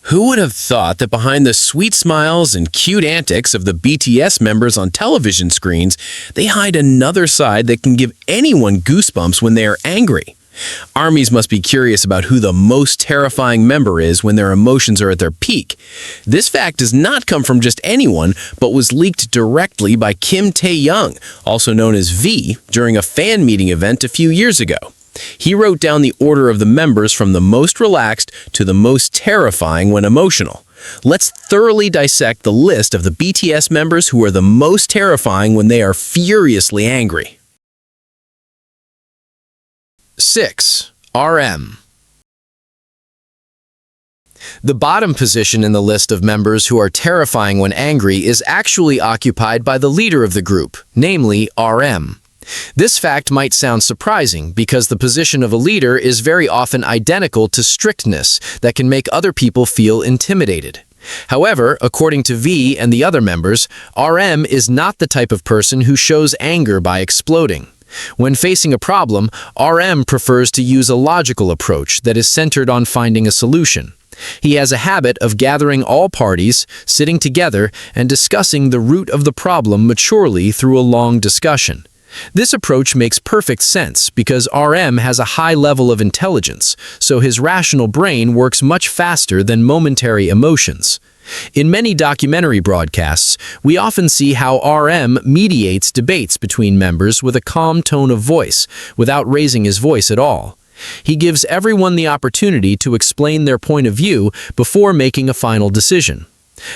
Who would have thought that behind the sweet smiles and cute antics of the BTS members on television screens, they hide another side that can give anyone goosebumps when they are angry? ARMYs must be curious about who the most terrifying member is when their emotions are at their peak. This fact does not come from just anyone, but was leaked directly by Kim Taehyung, also known as V, during a fan meeting event a few years ago. He wrote down the order of the members from the most relaxed to the most terrifying when emotional. Let's thoroughly dissect the list of the BTS members who are the most terrifying when they are furiously angry. 6. RM. The bottom position in the list of members who are terrifying when angry is actually occupied by the leader of the group, namely RM. This fact might sound surprising because the position of a leader is very often identical to strictness that can make other people feel intimidated. However, according to V and the other members, RM is not the type of person who shows anger by exploding. When facing a problem, RM prefers to use a logical approach that is centered on finding a solution. He has a habit of gathering all parties, sitting together, and discussing the root of the problem maturely through a long discussion. This approach makes perfect sense because RM has a high level of intelligence, so his rational brain works much faster than momentary emotions. In many documentary broadcasts, we often see how RM mediates debates between members with a calm tone of voice, without raising his voice at all. He gives everyone the opportunity to explain their point of view before making a final decision.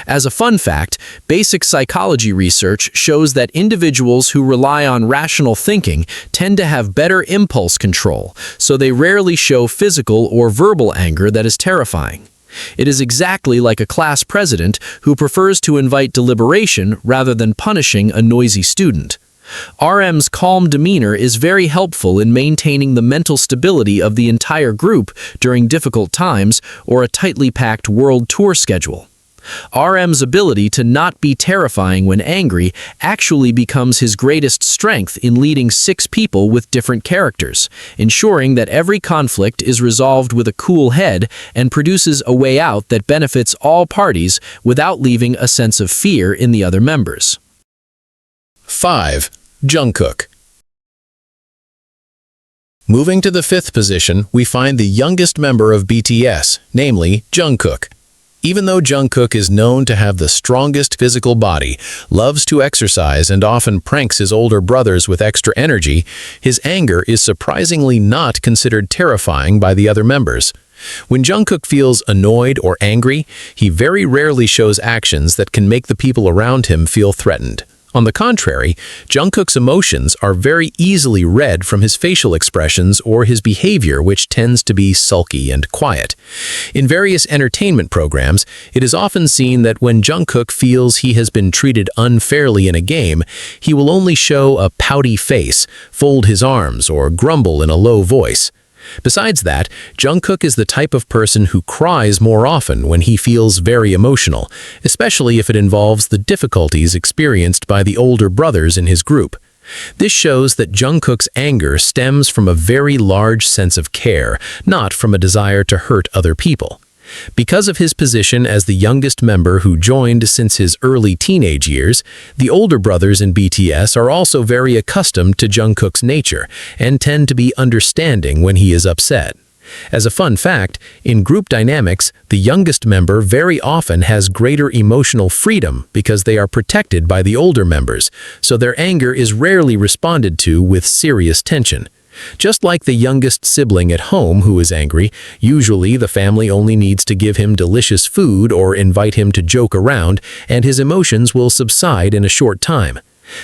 As a fun fact, basic psychology research shows that individuals who rely on rational thinking tend to have better impulse control, so they rarely show physical or verbal anger that is terrifying. It is exactly like a class president who prefers to invite deliberation rather than punishing a noisy student. RM's calm demeanor is very helpful in maintaining the mental stability of the entire group during difficult times or a tightly packed world tour schedule. RM's ability to not be terrifying when angry actually becomes his greatest strength in leading 6 people with different characters, ensuring that every conflict is resolved with a cool head and produces a way out that benefits all parties without leaving a sense of fear in the other members. 5. Jungkook. Moving to the 5th position, we find the youngest member of BTS, namely Jungkook. Even though Jungkook is known to have the strongest physical body, loves to exercise, and often pranks his older brothers with extra energy, his anger is surprisingly not considered terrifying by the other members. When Jungkook feels annoyed or angry, he very rarely shows actions that can make the people around him feel threatened. On the contrary, Jungkook's emotions are very easily read from his facial expressions or his behavior, which tends to be sulky and quiet. In various entertainment programs, it is often seen that when Jungkook feels he has been treated unfairly in a game, he will only show a pouty face, fold his arms, or grumble in a low voice. Besides that, Jungkook is the type of person who cries more often when he feels very emotional, especially if it involves the difficulties experienced by the older brothers in his group. This shows that Jungkook's anger stems from a very large sense of care, not from a desire to hurt other people. Because of his position as the youngest member who joined since his early teenage years, the older brothers in BTS are also very accustomed to Jungkook's nature and tend to be understanding when he is upset. As a fun fact, in group dynamics, the youngest member very often has greater emotional freedom because they are protected by the older members, so their anger is rarely responded to with serious tension. Just like the youngest sibling at home who is angry, usually the family only needs to give him delicious food or invite him to joke around, and his emotions will subside in a short time.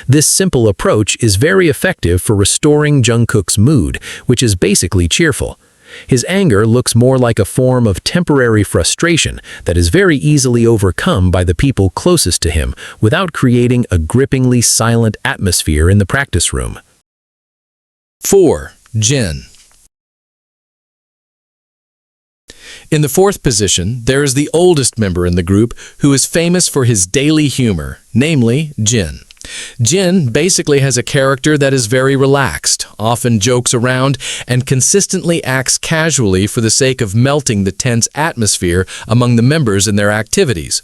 This simple approach is very effective for restoring Jungkook's mood, which is basically cheerful. His anger looks more like a form of temporary frustration that is very easily overcome by the people closest to him without creating a grippingly silent atmosphere in the practice room. 4. Jin. In the 4th position, there is the oldest member in the group who is famous for his daily humor, namely Jin. Jin basically has a character that is very relaxed, often jokes around, and consistently acts casually for the sake of melting the tense atmosphere among the members in their activities.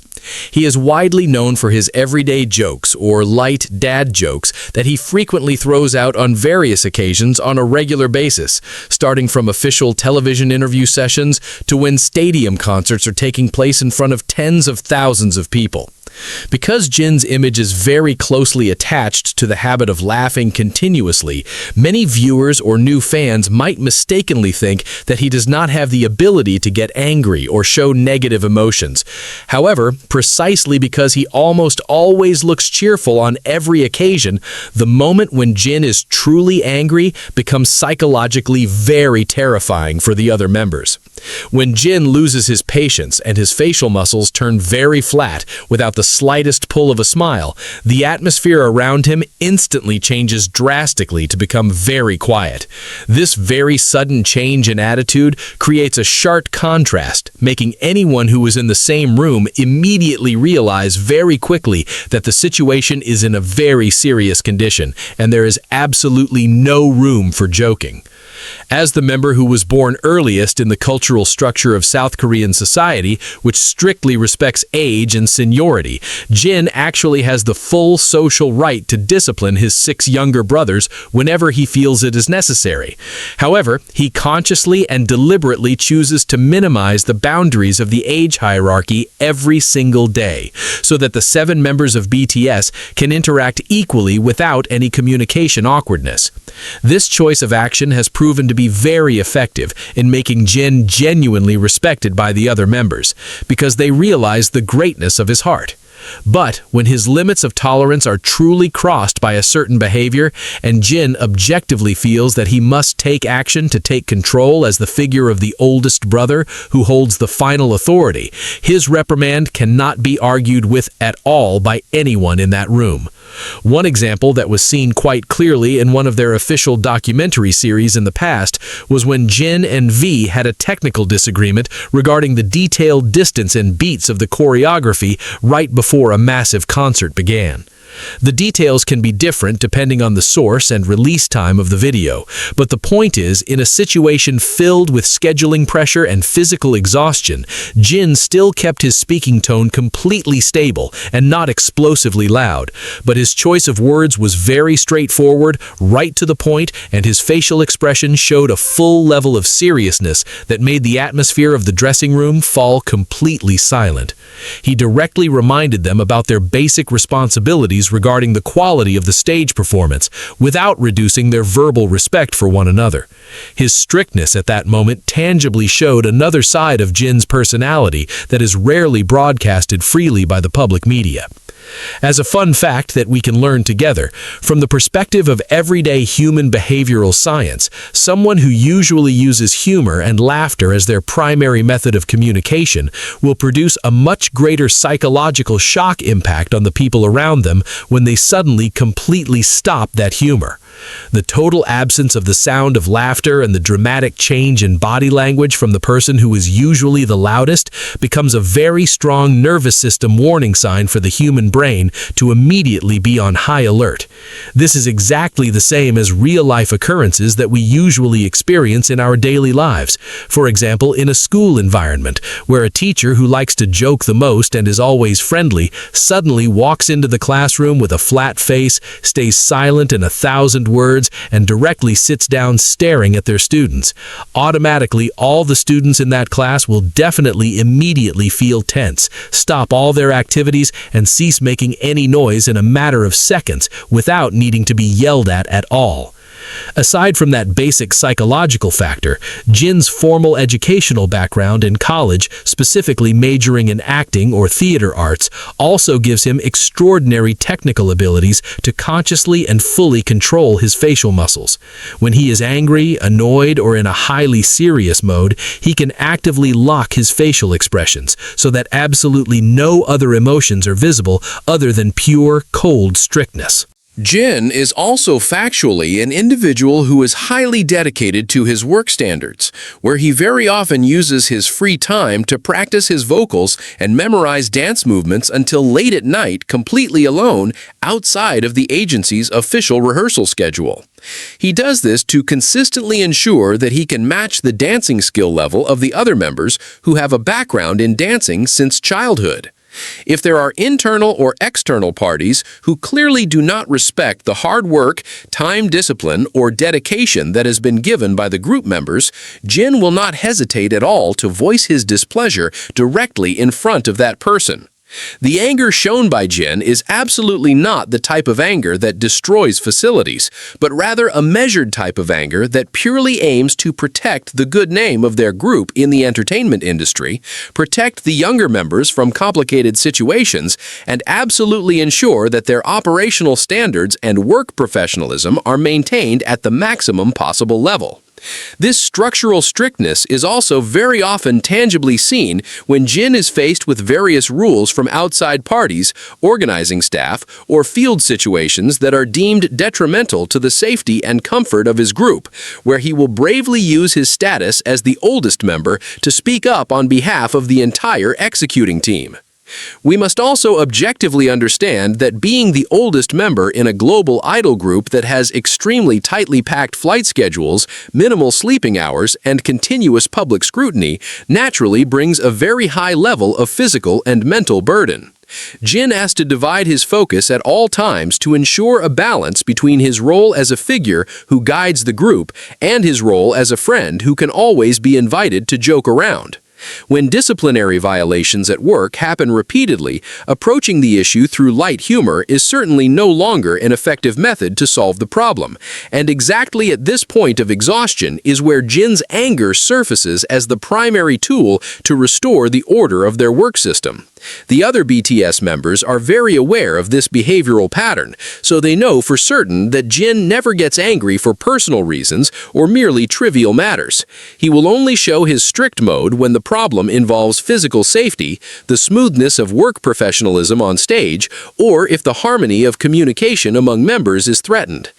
He is widely known for his everyday jokes, or light dad jokes, that he frequently throws out on various occasions on a regular basis, starting from official television interview sessions to when stadium concerts are taking place in front of tens of thousands of people. Because Jin's image is very closely attached to the habit of laughing continuously, many viewers or new fans might mistakenly think that he does not have the ability to get angry or show negative emotions. However, precisely because he almost always looks cheerful on every occasion, the moment when Jin is truly angry becomes psychologically very terrifying for the other members. When Jin loses his patience and his facial muscles turn very flat without the slightest pull of a smile, the atmosphere around him instantly changes drastically to become very quiet. This very sudden change in attitude creates a sharp contrast, making anyone who is in the same room immediately realize very quickly that the situation is in a very serious condition, and there is absolutely no room for joking. As the member who was born earliest in the cultural structure of South Korean society, which strictly respects age and seniority, Jin actually has the full social right to discipline his 6 younger brothers whenever he feels it is necessary. However, he consciously and deliberately chooses to minimize the boundaries of the age hierarchy every single day, so that the 7 members of BTS can interact equally without any communication awkwardness. This choice of action has proven to be very effective in making Jin genuinely respected by the other members, because they realize the greatness of his heart. But when his limits of tolerance are truly crossed by a certain behavior, and Jin objectively feels that he must take action to take control as the figure of the oldest brother who holds the final authority, his reprimand cannot be argued with at all by anyone in that room. One example that was seen quite clearly in one of their official documentary series in the past was when Jin and V had a technical disagreement regarding the detailed distance and beats of the choreography right before a massive concert began. The details can be different depending on the source and release time of the video, but the point is, in a situation filled with scheduling pressure and physical exhaustion, Jin still kept his speaking tone completely stable and not explosively loud, but his choice of words was very straightforward, right to the point, and his facial expression showed a full level of seriousness that made the atmosphere of the dressing room fall completely silent. He directly reminded them about their basic responsibilities regarding the quality of the stage performance, without reducing their verbal respect for one another. His strictness at that moment tangibly showed another side of Jin's personality that is rarely broadcasted freely by the public media. As a fun fact that we can learn together, from the perspective of everyday human behavioral science, someone who usually uses humor and laughter as their primary method of communication will produce a much greater psychological shock impact on the people around them when they suddenly completely stop that humor. The total absence of the sound of laughter and the dramatic change in body language from the person who is usually the loudest becomes a very strong nervous system warning sign for the human brain to immediately be on high alert. This is exactly the same as real-life occurrences that we usually experience in our daily lives. For example, in a school environment, where a teacher who likes to joke the most and is always friendly suddenly walks into the classroom with a flat face, stays silent in 1,000 words, and directly sits down staring at their students. Automatically, all the students in that class will definitely immediately feel tense, stop all their activities, and cease making any noise in a matter of seconds without needing to be yelled at all. Aside from that basic psychological factor, Jin's formal educational background in college, specifically majoring in acting or theater arts, also gives him extraordinary technical abilities to consciously and fully control his facial muscles. When he is angry, annoyed, or in a highly serious mode, he can actively lock his facial expressions so that absolutely no other emotions are visible other than pure, cold strictness. Jin is also factually an individual who is highly dedicated to his work standards, where he very often uses his free time to practice his vocals and memorize dance movements until late at night completely alone outside of the agency's official rehearsal schedule. He does this to consistently ensure that he can match the dancing skill level of the other members who have a background in dancing since childhood. If there are internal or external parties who clearly do not respect the hard work, time discipline, or dedication that has been given by the group members, Jin will not hesitate at all to voice his displeasure directly in front of that person. The anger shown by Jin is absolutely not the type of anger that destroys facilities, but rather a measured type of anger that purely aims to protect the good name of their group in the entertainment industry, protect the younger members from complicated situations, and absolutely ensure that their operational standards and work professionalism are maintained at the maximum possible level. This structural strictness is also very often tangibly seen when Jin is faced with various rules from outside parties, organizing staff, or field situations that are deemed detrimental to the safety and comfort of his group, where he will bravely use his status as the oldest member to speak up on behalf of the entire executing team. We must also objectively understand that being the oldest member in a global idol group that has extremely tightly packed flight schedules, minimal sleeping hours, and continuous public scrutiny naturally brings a very high level of physical and mental burden. Jin has to divide his focus at all times to ensure a balance between his role as a figure who guides the group and his role as a friend who can always be invited to joke around. When disciplinary violations at work happen repeatedly, approaching the issue through light humor is certainly no longer an effective method to solve the problem, and exactly at this point of exhaustion is where Jin's anger surfaces as the primary tool to restore the order of their work system. The other BTS members are very aware of this behavioral pattern, so they know for certain that Jin never gets angry for personal reasons or merely trivial matters. He will only show his strict mode when the problem involves physical safety, the smoothness of work professionalism on stage, or if the harmony of communication among members is threatened.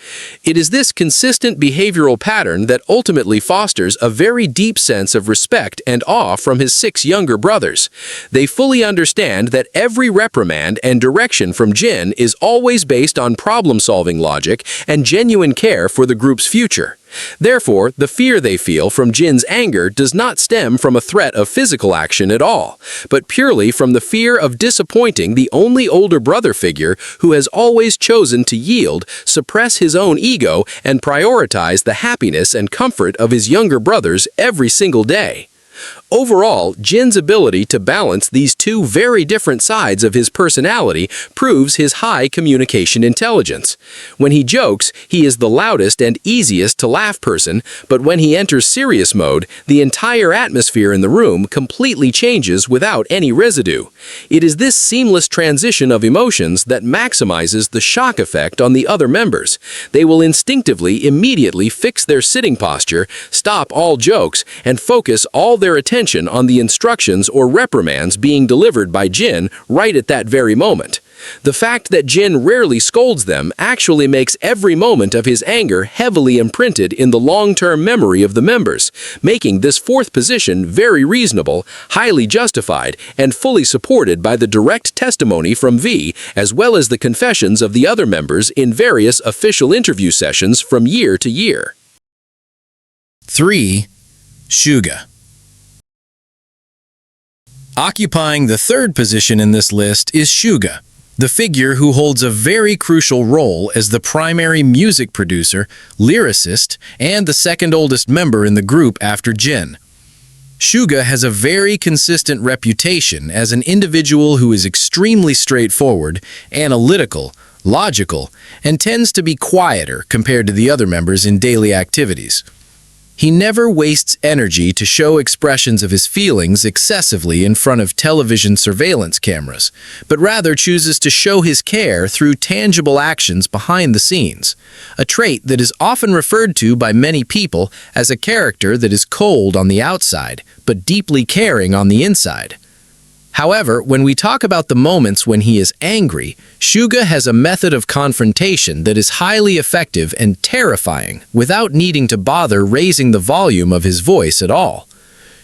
It is this consistent behavioral pattern that ultimately fosters a very deep sense of respect and awe from his 6 younger brothers. They fully understand that every reprimand and direction from Jin is always based on problem-solving logic and genuine care for the group's future. Therefore, the fear they feel from Jin's anger does not stem from a threat of physical action at all, but purely from the fear of disappointing the only older brother figure who has always chosen to yield, suppress his own ego, and prioritize the happiness and comfort of his younger brothers every single day. Overall, Jin's ability to balance these two very different sides of his personality proves his high communication intelligence. When he jokes, he is the loudest and easiest to laugh person, but when he enters serious mode, the entire atmosphere in the room completely changes without any residue. It is this seamless transition of emotions that maximizes the shock effect on the other members. They will instinctively immediately fix their sitting posture, stop all jokes, and focus all their attention on the instructions or reprimands being delivered by Jin right at that very moment. The fact that Jin rarely scolds them actually makes every moment of his anger heavily imprinted in the long-term memory of the members, making this 4th position very reasonable, highly justified, and fully supported by the direct testimony from V, as well as the confessions of the other members in various official interview sessions from year to year. 3. Suga. Occupying the 3rd position in this list is Suga, the figure who holds a very crucial role as the primary music producer, lyricist, and the 2nd oldest member in the group after Jin. Suga has a very consistent reputation as an individual who is extremely straightforward, analytical, logical, and tends to be quieter compared to the other members in daily activities. He never wastes energy to show expressions of his feelings excessively in front of television surveillance cameras, but rather chooses to show his care through tangible actions behind the scenes, a trait that is often referred to by many people as a character that is cold on the outside, but deeply caring on the inside. However, when we talk about the moments when he is angry, Suga has a method of confrontation that is highly effective and terrifying without needing to bother raising the volume of his voice at all.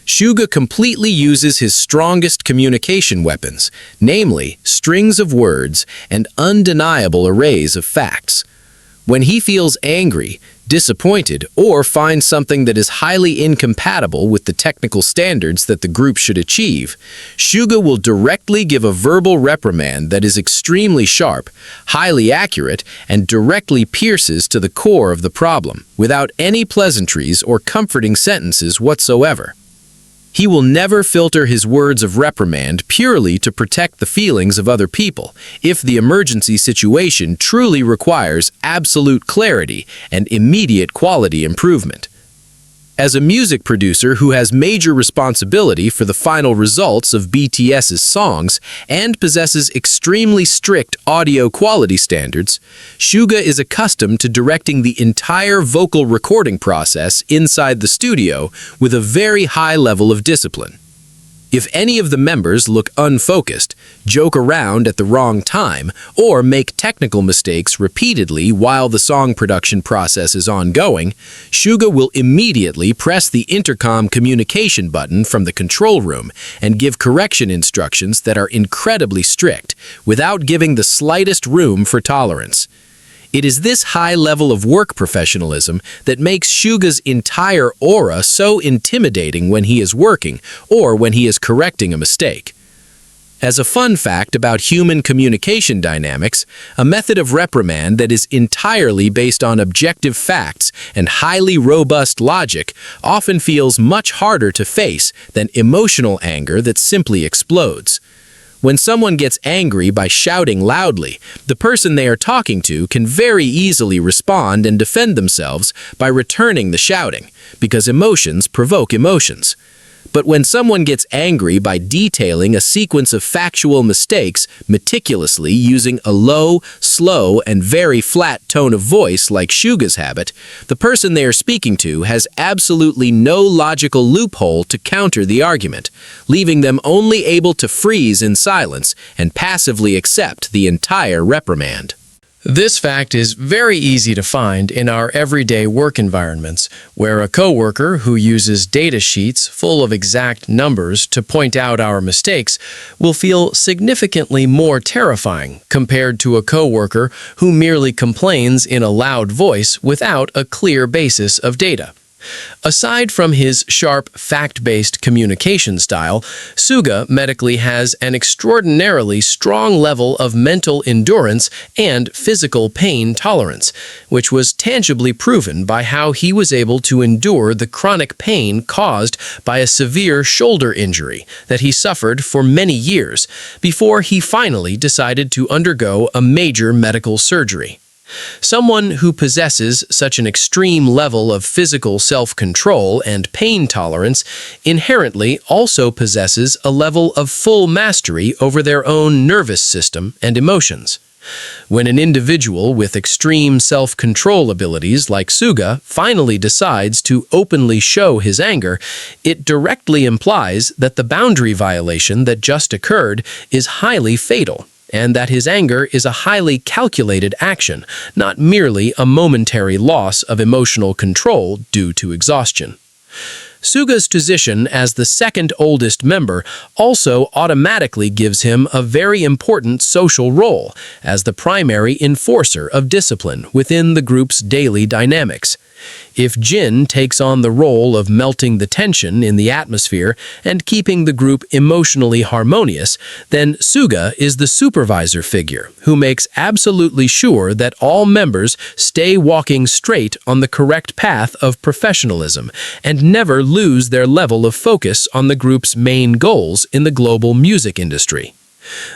Suga completely uses his strongest communication weapons, namely strings of words and undeniable arrays of facts. When he feels angry, disappointed, or finds something that is highly incompatible with the technical standards that the group should achieve, Suga will directly give a verbal reprimand that is extremely sharp, highly accurate, and directly pierces to the core of the problem, without any pleasantries or comforting sentences whatsoever. He will never filter his words of reprimand purely to protect the feelings of other people if the emergency situation truly requires absolute clarity and immediate quality improvement. As a music producer who has major responsibility for the final results of BTS's songs and possesses extremely strict audio quality standards, Suga is accustomed to directing the entire vocal recording process inside the studio with a very high level of discipline. If any of the members look unfocused, joke around at the wrong time, or make technical mistakes repeatedly while the song production process is ongoing, Suga will immediately press the intercom communication button from the control room and give correction instructions that are incredibly strict, without giving the slightest room for tolerance. It is this high level of work professionalism that makes Suga's entire aura so intimidating when he is working or when he is correcting a mistake. As a fun fact about human communication dynamics, a method of reprimand that is entirely based on objective facts and highly robust logic often feels much harder to face than emotional anger that simply explodes. When someone gets angry by shouting loudly, the person they are talking to can very easily respond and defend themselves by returning the shouting, because emotions provoke emotions. But when someone gets angry by detailing a sequence of factual mistakes meticulously using a low, slow, and very flat tone of voice like Suga's habit, the person they are speaking to has absolutely no logical loophole to counter the argument, leaving them only able to freeze in silence and passively accept the entire reprimand. This fact is very easy to find in our everyday work environments, where a coworker who uses data sheets full of exact numbers to point out our mistakes will feel significantly more terrifying compared to a coworker who merely complains in a loud voice without a clear basis of data. Aside from his sharp, fact-based communication style, Suga medically has an extraordinarily strong level of mental endurance and physical pain tolerance, which was tangibly proven by how he was able to endure the chronic pain caused by a severe shoulder injury that he suffered for many years before he finally decided to undergo a major medical surgery. Someone who possesses such an extreme level of physical self-control and pain tolerance inherently also possesses a level of full mastery over their own nervous system and emotions. When an individual with extreme self-control abilities like Suga finally decides to openly show his anger, it directly implies that the boundary violation that just occurred is highly fatal, and that his anger is a highly calculated action, not merely a momentary loss of emotional control due to exhaustion. Suga's position as the second oldest member also automatically gives him a very important social role as the primary enforcer of discipline within the group's daily dynamics. If Jin takes on the role of melting the tension in the atmosphere and keeping the group emotionally harmonious, then Suga is the supervisor figure who makes absolutely sure that all members stay walking straight on the correct path of professionalism and never lose their level of focus on the group's main goals in the global music industry.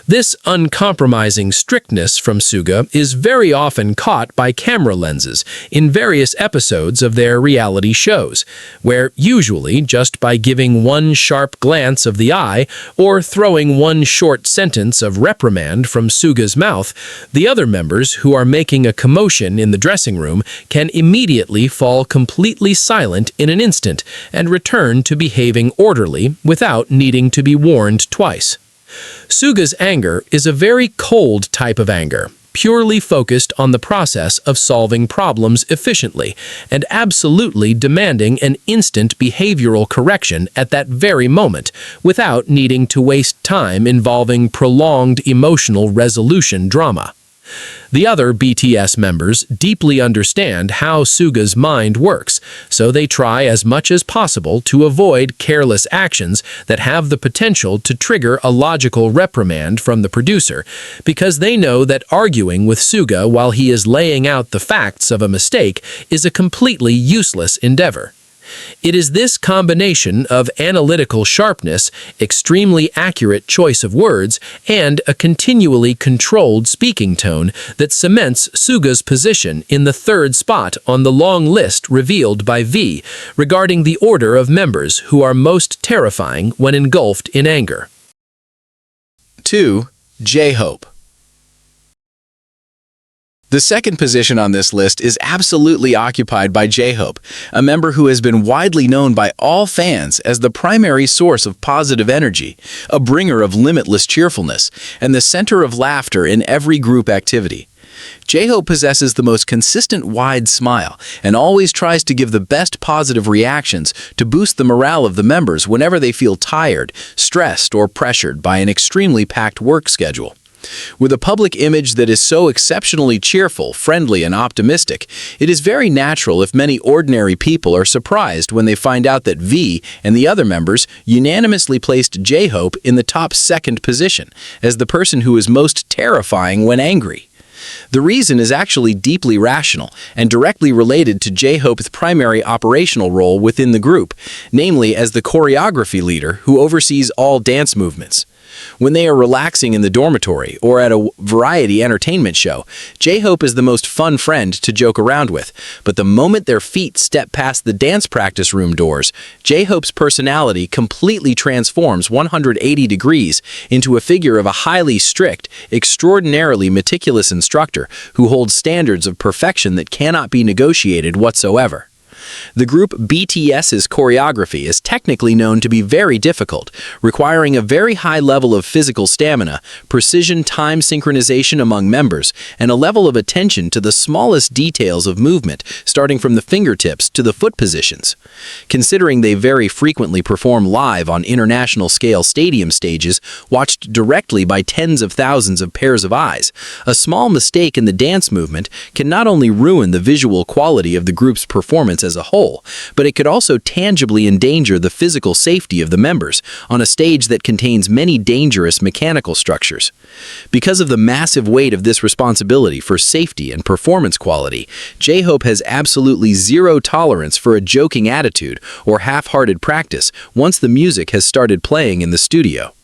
This uncompromising strictness from Suga is very often caught by camera lenses in various episodes of their reality shows, where usually just by giving one sharp glance of the eye or throwing one short sentence of reprimand from Suga's mouth, the other members who are making a commotion in the dressing room can immediately fall completely silent in an instant and return to behaving orderly without needing to be warned twice. Suga's anger is a very cold type of anger, purely focused on the process of solving problems efficiently and absolutely demanding an instant behavioral correction at that very moment without needing to waste time involving prolonged emotional resolution drama. The other BTS members deeply understand how Suga's mind works, so they try as much as possible to avoid careless actions that have the potential to trigger a logical reprimand from the producer, because they know that arguing with Suga while he is laying out the facts of a mistake is a completely useless endeavor. It is this combination of analytical sharpness, extremely accurate choice of words, and a continually controlled speaking tone that cements Suga's position in the third spot on the long list revealed by V regarding the order of members who are most terrifying when engulfed in anger. 2. J-Hope. The second position on this list is absolutely occupied by J-Hope, a member who has been widely known by all fans as the primary source of positive energy, a bringer of limitless cheerfulness, and the center of laughter in every group activity. J-Hope possesses the most consistent wide smile and always tries to give the best positive reactions to boost the morale of the members whenever they feel tired, stressed, or pressured by an extremely packed work schedule. With a public image that is so exceptionally cheerful, friendly, and optimistic, it is very natural if many ordinary people are surprised when they find out that V and the other members unanimously placed J-Hope in the top second position as the person who is most terrifying when angry. The reason is actually deeply rational and directly related to J-Hope's primary operational role within the group, namely as the choreography leader who oversees all dance movements. When they are relaxing in the dormitory or at a variety entertainment show, J-Hope is the most fun friend to joke around with, but the moment their feet step past the dance practice room doors, J-Hope's personality completely transforms 180 degrees into a figure of a highly strict, extraordinarily meticulous instructor who holds standards of perfection that cannot be negotiated whatsoever. The group BTS's choreography is technically known to be very difficult, requiring a very high level of physical stamina, precision time synchronization among members, and a level of attention to the smallest details of movement, starting from the fingertips to the foot positions. Considering they very frequently perform live on international-scale stadium stages, watched directly by tens of thousands of pairs of eyes, a small mistake in the dance movement can not only ruin the visual quality of the group's performance as a whole, but it could also tangibly endanger the physical safety of the members on a stage that contains many dangerous mechanical structures. Because of the massive weight of this responsibility for safety and performance quality, J-Hope has absolutely zero tolerance for a joking attitude or half-hearted practice once the music has started playing in the studio.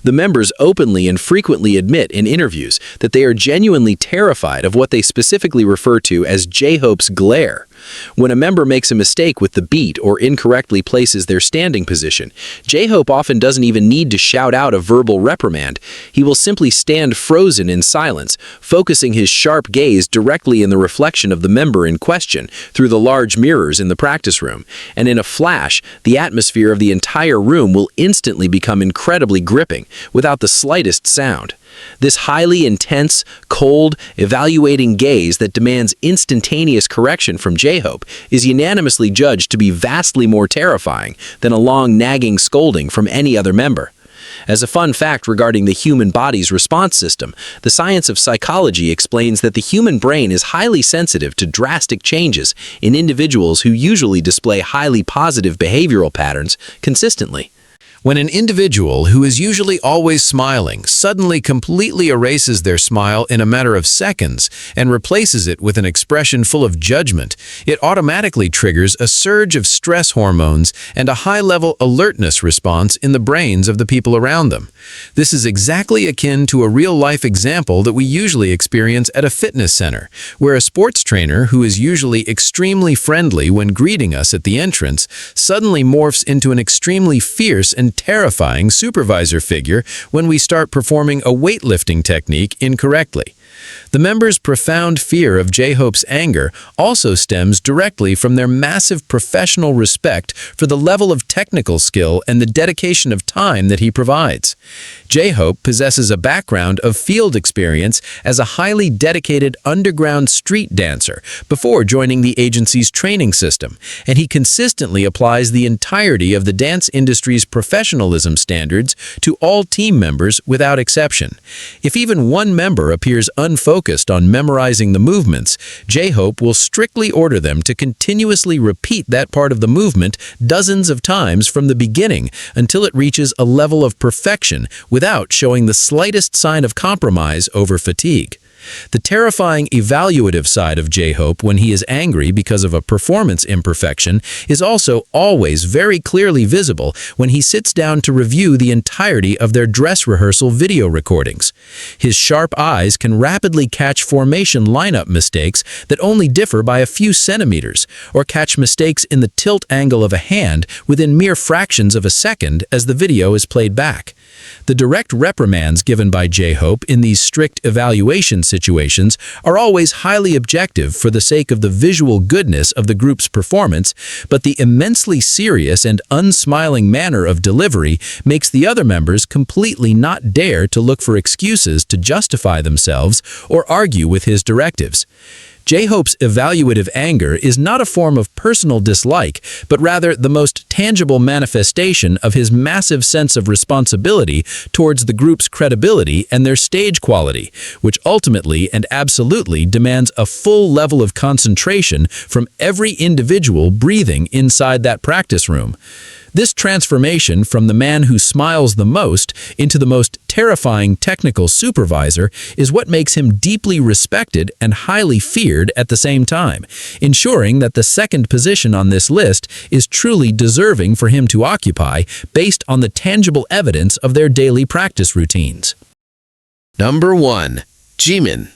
The members openly and frequently admit in interviews that they are genuinely terrified of what they specifically refer to as J-Hope's glare. When a member makes a mistake with the beat or incorrectly places their standing position, J-Hope often doesn't even need to shout out a verbal reprimand. He will simply stand frozen in silence, focusing his sharp gaze directly in the reflection of the member in question through the large mirrors in the practice room, and in a flash, the atmosphere of the entire room will instantly become incredibly gripping, without the slightest sound. This highly intense, cold, evaluating gaze that demands instantaneous correction from J-Hope is unanimously judged to be vastly more terrifying than a long nagging scolding from any other member. As a fun fact regarding the human body's response system, the science of psychology explains that the human brain is highly sensitive to drastic changes in individuals who usually display highly positive behavioral patterns consistently. When an individual who is usually always smiling suddenly completely erases their smile in a matter of seconds and replaces it with an expression full of judgment, it automatically triggers a surge of stress hormones and a high-level alertness response in the brains of the people around them. This is exactly akin to a real-life example that we usually experience at a fitness center, where a sports trainer who is usually extremely friendly when greeting us at the entrance suddenly morphs into an extremely fierce and terrifying supervisor figure when we start performing a weightlifting technique incorrectly. The members' profound fear of J-Hope's anger also stems directly from their massive professional respect for the level of technical skill and the dedication of time that he provides. J-Hope possesses a background of field experience as a highly dedicated underground street dancer before joining the agency's training system, and he consistently applies the entirety of the dance industry's professionalism standards to all team members without exception. If even one member appears unfocused on memorizing the movements, J-Hope will strictly order them to continuously repeat that part of the movement dozens of times from the beginning until it reaches a level of perfection without showing the slightest sign of compromise over fatigue. The terrifying evaluative side of J-Hope when he is angry because of a performance imperfection is also always very clearly visible when he sits down to review the entirety of their dress rehearsal video recordings. His sharp eyes can rapidly catch formation lineup mistakes that only differ by a few centimeters, or catch mistakes in the tilt angle of a hand within mere fractions of a second as the video is played back. The direct reprimands given by J-Hope in these strict evaluation situations are always highly objective for the sake of the visual goodness of the group's performance, but the immensely serious and unsmiling manner of delivery makes the other members completely not dare to look for excuses to justify themselves or argue with his directives. J-Hope's evaluative anger is not a form of personal dislike, but rather the most tangible manifestation of his massive sense of responsibility towards the group's credibility and their stage quality, which ultimately and absolutely demands a full level of concentration from every individual breathing inside that practice room. This transformation from the man who smiles the most into the most terrifying technical supervisor is what makes him deeply respected and highly feared at the same time, ensuring that the second position on this list is truly deserving for him to occupy based on the tangible evidence of their daily practice routines. Number 1. Jimin.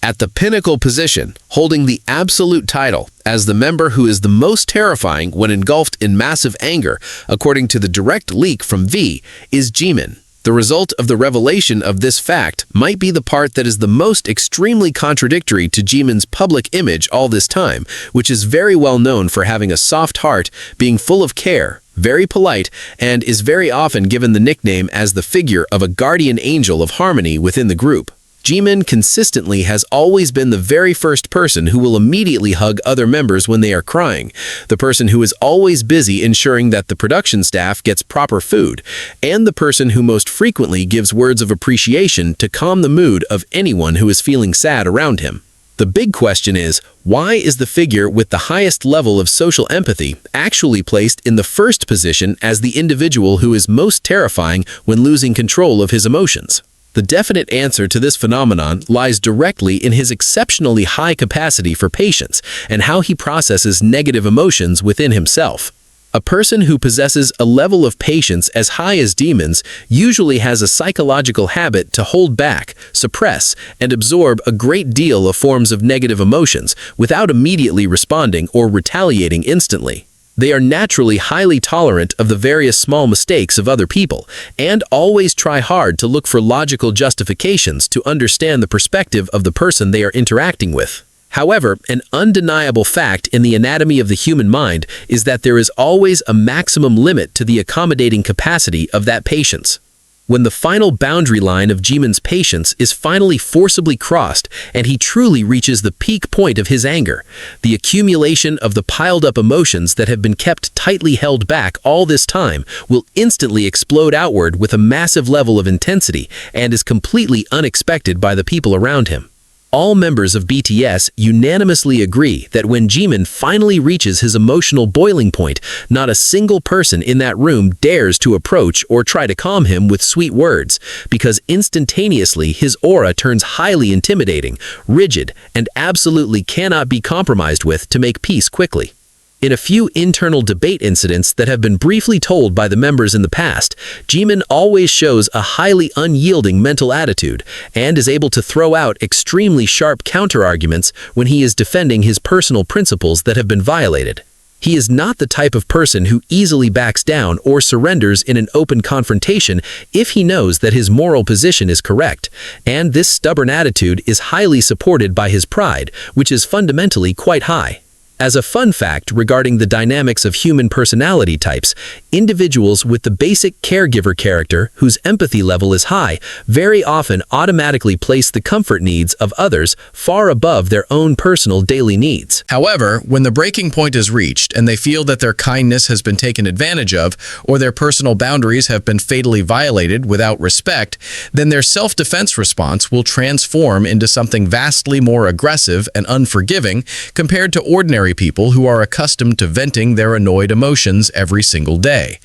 At the pinnacle position, holding the absolute title as the member who is the most terrifying when engulfed in massive anger, according to the direct leak from V, is Jimin. The result of the revelation of this fact might be the part that is the most extremely contradictory to Jimin's public image all this time, which is very well known for having a soft heart, being full of care, very polite, and is very often given the nickname as the figure of a guardian angel of harmony within the group. Jimin consistently has always been the very first person who will immediately hug other members when they are crying, the person who is always busy ensuring that the production staff gets proper food, and the person who most frequently gives words of appreciation to calm the mood of anyone who is feeling sad around him. The big question is, why is the figure with the highest level of social empathy actually placed in the first position as the individual who is most terrifying when losing control of his emotions? The definite answer to this phenomenon lies directly in his exceptionally high capacity for patience and how he processes negative emotions within himself. A person who possesses a level of patience as high as Jimin's usually has a psychological habit to hold back, suppress, and absorb a great deal of forms of negative emotions without immediately responding or retaliating instantly. They are naturally highly tolerant of the various small mistakes of other people, and always try hard to look for logical justifications to understand the perspective of the person they are interacting with. However, an undeniable fact in the anatomy of the human mind is that there is always a maximum limit to the accommodating capacity of that patience. When the final boundary line of Jimin's patience is finally forcibly crossed and he truly reaches the peak point of his anger, the accumulation of the piled-up emotions that have been kept tightly held back all this time will instantly explode outward with a massive level of intensity and is completely unexpected by the people around him. All members of BTS unanimously agree that when Jimin finally reaches his emotional boiling point, not a single person in that room dares to approach or try to calm him with sweet words, because instantaneously his aura turns highly intimidating, rigid, and absolutely cannot be compromised with to make peace quickly. In a few internal debate incidents that have been briefly told by the members in the past, Jimin always shows a highly unyielding mental attitude and is able to throw out extremely sharp counterarguments when he is defending his personal principles that have been violated. He is not the type of person who easily backs down or surrenders in an open confrontation if he knows that his moral position is correct, and this stubborn attitude is highly supported by his pride, which is fundamentally quite high. As a fun fact regarding the dynamics of human personality types, individuals with the basic caregiver character, whose empathy level is high, very often automatically place the comfort needs of others far above their own personal daily needs. However, when the breaking point is reached and they feel that their kindness has been taken advantage of or their personal boundaries have been fatally violated without respect, then their self-defense response will transform into something vastly more aggressive and unforgiving compared to ordinary people who are accustomed to venting their annoyed emotions every single day.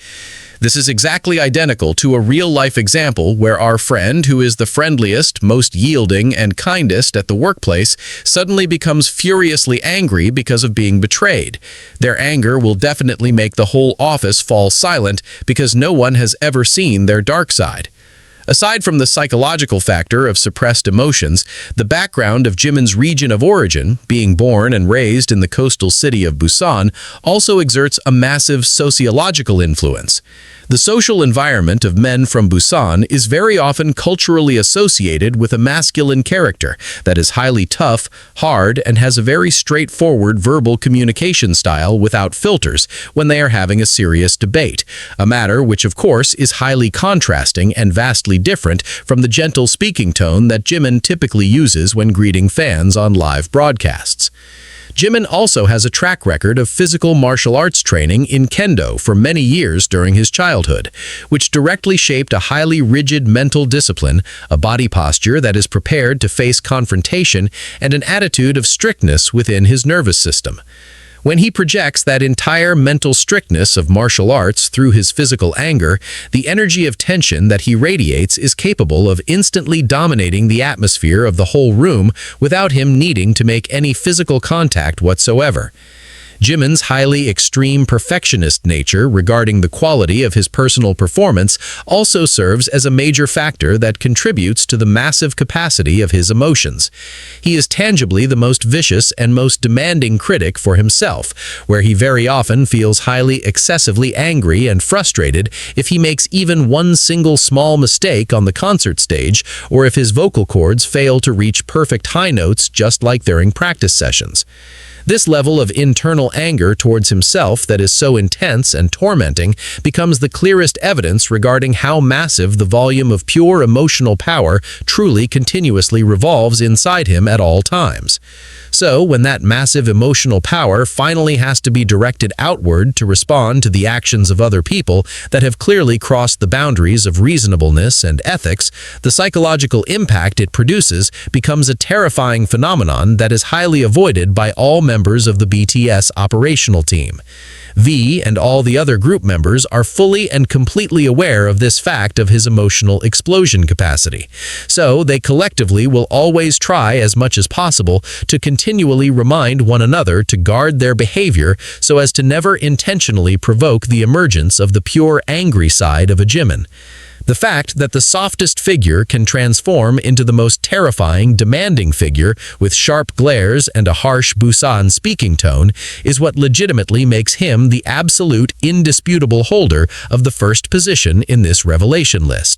This is exactly identical to a real-life example where our friend, who is the friendliest, most yielding, and kindest at the workplace, suddenly becomes furiously angry because of being betrayed. Their anger will definitely make the whole office fall silent because no one has ever seen their dark side. Aside from the psychological factor of suppressed emotions, the background of Jimin's region of origin, being born and raised in the coastal city of Busan, also exerts a massive sociological influence. The social environment of men from Busan is very often culturally associated with a masculine character that is highly tough, hard, and has a very straightforward verbal communication style without filters when they are having a serious debate, a matter which of course is highly contrasting and vastly different from the gentle speaking tone that Jimin typically uses when greeting fans on live broadcasts. Jimin also has a track record of physical martial arts training in Kendo for many years during his childhood, which directly shaped a highly rigid mental discipline, a body posture that is prepared to face confrontation, and an attitude of strictness within his nervous system. When he projects that entire mental strictness of martial arts through his physical anger, the energy of tension that he radiates is capable of instantly dominating the atmosphere of the whole room without him needing to make any physical contact whatsoever. Jimin's highly extreme perfectionist nature regarding the quality of his personal performance also serves as a major factor that contributes to the massive capacity of his emotions. He is tangibly the most vicious and most demanding critic for himself, where he very often feels highly excessively angry and frustrated if he makes even one single small mistake on the concert stage or if his vocal cords fail to reach perfect high notes just like during practice sessions. This level of internal anger towards himself that is so intense and tormenting becomes the clearest evidence regarding how massive the volume of pure emotional power truly continuously revolves inside him at all times. So, when that massive emotional power finally has to be directed outward to respond to the actions of other people that have clearly crossed the boundaries of reasonableness and ethics, the psychological impact it produces becomes a terrifying phenomenon that is highly avoided by all members of the BTS operational team. V and all the other group members are fully and completely aware of this fact of his emotional explosion capacity. So they collectively will always try as much as possible to continually remind one another to guard their behavior so as to never intentionally provoke the emergence of the pure angry side of a Jimin. The fact that the softest figure can transform into the most terrifying, demanding figure with sharp glares and a harsh Busan speaking tone is what legitimately makes him the absolute, indisputable holder of the first position in this revelation list.